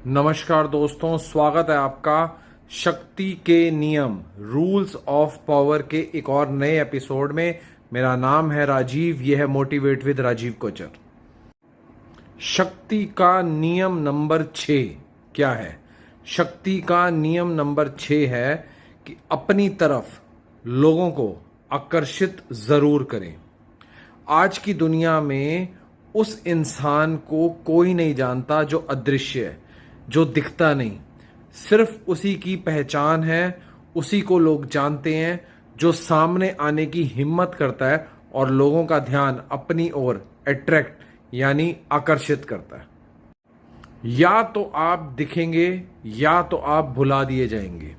नमस्कार दोस्तों, स्वागत है आपका शक्ति के नियम रूल्स ऑफ पावर के एक और नए एपिसोड में। मेरा नाम है राजीव, यह है मोटिवेट विद राजीव कोचर। शक्ति का नियम नंबर 6 क्या है? शक्ति का नियम नंबर 6 है कि अपनी तरफ लोगों को आकर्षित जरूर करें। आज की दुनिया में उस इंसान को कोई नहीं जानता जो अदृश्य है, जो दिखता नहीं। सिर्फ उसी की पहचान है, उसी को लोग जानते हैं जो सामने आने की हिम्मत करता है और लोगों का ध्यान अपनी ओर अट्रैक्ट यानी आकर्षित करता है। या तो आप दिखेंगे या तो आप भुला दिए जाएंगे।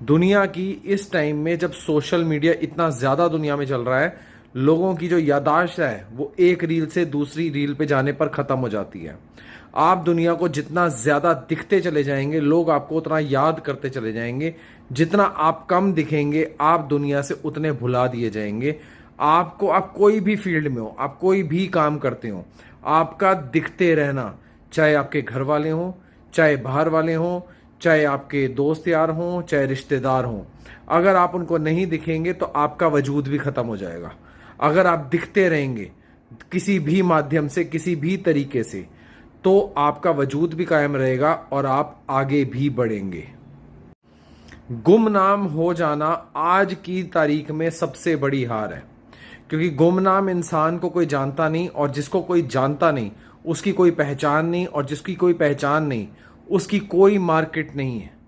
दुनिया की इस टाइम में जब सोशल मीडिया इतना ज्यादा दुनिया में चल रहा है, लोगों की जो याददाश्त है वो एक रील से दूसरी रील पे जाने पर खत्म हो जाती है। आप दुनिया को जितना ज्यादा दिखते चले जाएंगे, लोग आपको उतना याद करते चले जाएंगे। जितना आप कम दिखेंगे, आप दुनिया से उतने भुला दिए जाएंगे। आप कोई भी फील्ड में हो, आप कोई भी काम करते हो, आपका दिखते रहना, चाहे आपके घर वाले हों, चाहे बाहर वाले हों, चाहे आपके दोस्त यार हों, चाहे रिश्तेदार हों, अगर आप उनको नहीं दिखेंगे तो आपका वजूद भी खत्म हो जाएगा। अगर आप दिखते रहेंगे किसी भी माध्यम से, किसी भी तरीके से, तो आपका वजूद भी कायम रहेगा और आप आगे भी बढ़ेंगे। गुमनाम हो जाना आज की तारीख में सबसे बड़ी हार है, क्योंकि गुमनाम इंसान को कोई जानता नहीं, और जिसको कोई जानता नहीं उसकी कोई पहचान नहीं, और जिसकी कोई पहचान नहीं उसकी कोई मार्केट नहीं है।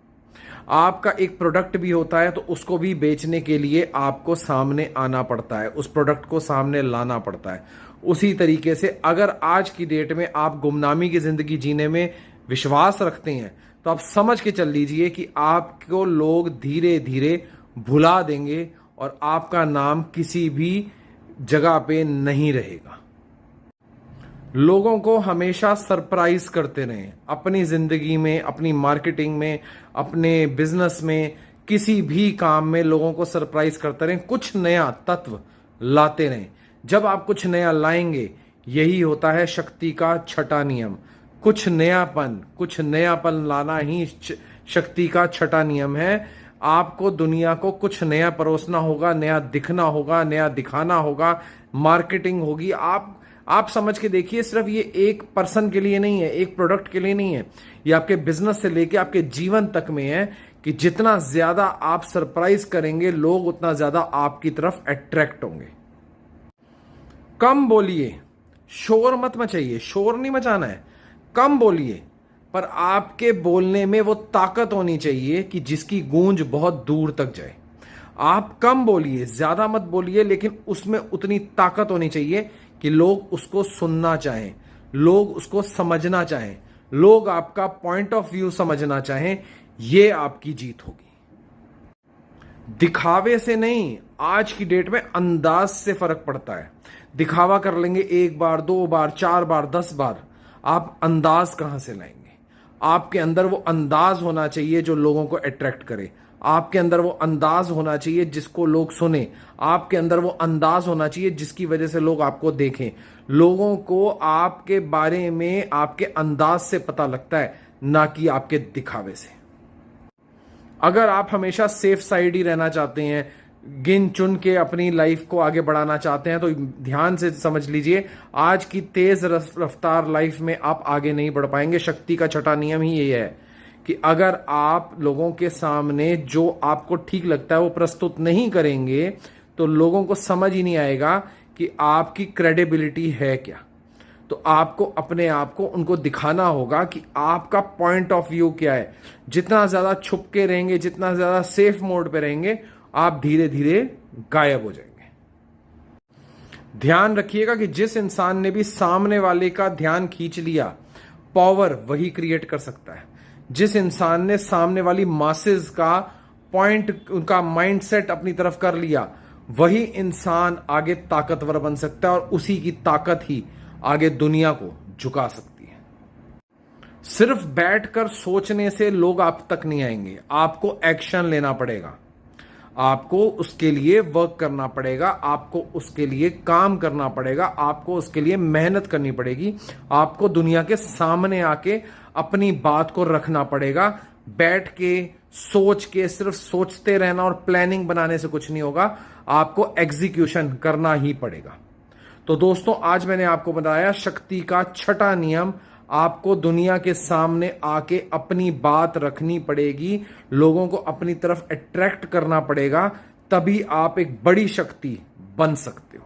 आपका एक प्रोडक्ट भी होता है तो उसको भी बेचने के लिए आपको सामने आना पड़ता है, उस प्रोडक्ट को सामने लाना पड़ता है। उसी तरीके से अगर आज की डेट में आप गुमनामी की जिंदगी जीने में विश्वास रखते हैं तो आप समझ के चल लीजिए कि आपको लोग धीरे धीरे भुला देंगे और आपका नाम किसी भी जगह पे नहीं रहेगा। लोगों को हमेशा सरप्राइज करते रहें अपनी जिंदगी में, अपनी मार्केटिंग में, अपने बिजनेस में, किसी भी काम में लोगों को सरप्राइज करते रहें। कुछ नया तत्व लाते रहें। जब आप कुछ नया लाएंगे, यही होता है शक्ति का छठा नियम। कुछ नयापन लाना ही शक्ति का छठा नियम है। आपको दुनिया को कुछ नया परोसना होगा, नया दिखना होगा, नया दिखाना होगा, मार्केटिंग होगी। आप समझ के देखिए, सिर्फ ये एक पर्सन के लिए नहीं है, एक प्रोडक्ट के लिए नहीं है, ये आपके बिजनेस से लेके आपके जीवन तक में है कि जितना ज्यादा आप सरप्राइज करेंगे, लोग उतना ज्यादा आपकी तरफ अट्रैक्ट होंगे। कम बोलिए, शोर मत मचाइए, शोर नहीं मचाना है, कम बोलिए, पर आपके बोलने में वो ताकत होनी चाहिए कि जिसकी गूंज बहुत दूर तक जाए। आप कम बोलिए, ज्यादा मत बोलिए, लेकिन उसमें उतनी ताकत होनी चाहिए कि लोग उसको सुनना चाहें, लोग उसको समझना चाहें, लोग आपका पॉइंट ऑफ व्यू समझना चाहें। ये आपकी जीत होगी। दिखावे से नहीं, आज की डेट में अंदाज से फर्क पड़ता है। दिखावा कर लेंगे एक बार, दो बार, चार बार, 10 बार, आप अंदाज कहां से लाएंगे? आपके अंदर वो अंदाज होना चाहिए जो लोगों को अट्रैक्ट करे। आपके अंदर वो अंदाज होना चाहिए जिसको लोग सुने। आपके अंदर वो अंदाज होना चाहिए जिसकी वजह से लोग आपको देखें। लोगों को आपके बारे में आपके अंदाज से पता लगता है, ना कि आपके दिखावे से। अगर आप हमेशा सेफ साइड ही रहना चाहते हैं, गिन चुन के अपनी लाइफ को आगे बढ़ाना चाहते हैं, तो ध्यान से समझ लीजिए, आज की तेज रफ्तार लाइफ में आप आगे नहीं बढ़ पाएंगे। शक्ति का छठा नियम ही ये है कि अगर आप लोगों के सामने जो आपको ठीक लगता है वो प्रस्तुत नहीं करेंगे, तो लोगों को समझ ही नहीं आएगा कि आपकी क्रेडिबिलिटी है क्या। तो आपको अपने आप को उनको दिखाना होगा कि आपका पॉइंट ऑफ व्यू क्या है। जितना ज्यादा छुप के रहेंगे, जितना ज्यादा सेफ मोड पे रहेंगे, आप धीरे धीरे गायब हो जाएंगे। ध्यान रखिएगा कि जिस इंसान ने भी सामने वाले का ध्यान खींच लिया, पावर वही क्रिएट कर सकता है। जिस इंसान ने सामने वाली मासेस का पॉइंट, उनका माइंडसेट अपनी तरफ कर लिया, वही इंसान आगे ताकतवर बन सकता है, और उसी की ताकत ही आगे दुनिया को झुका सकती है। सिर्फ बैठकर सोचने से लोग आप तक नहीं आएंगे। आपको एक्शन लेना पड़ेगा, आपको उसके लिए वर्क करना पड़ेगा, आपको उसके लिए काम करना पड़ेगा, आपको उसके लिए मेहनत करनी पड़ेगी। आपको दुनिया के सामने आके अपनी बात को रखना पड़ेगा। बैठ के सोच के सिर्फ सोचते रहना और प्लानिंग बनाने से कुछ नहीं होगा, आपको एग्जीक्यूशन करना ही पड़ेगा। तो दोस्तों, आज मैंने आपको बताया शक्ति का छठा नियम। आपको दुनिया के सामने आके अपनी बात रखनी पड़ेगी, लोगों को अपनी तरफ अट्रैक्ट करना पड़ेगा, तभी आप एक बड़ी शक्ति बन सकते हो।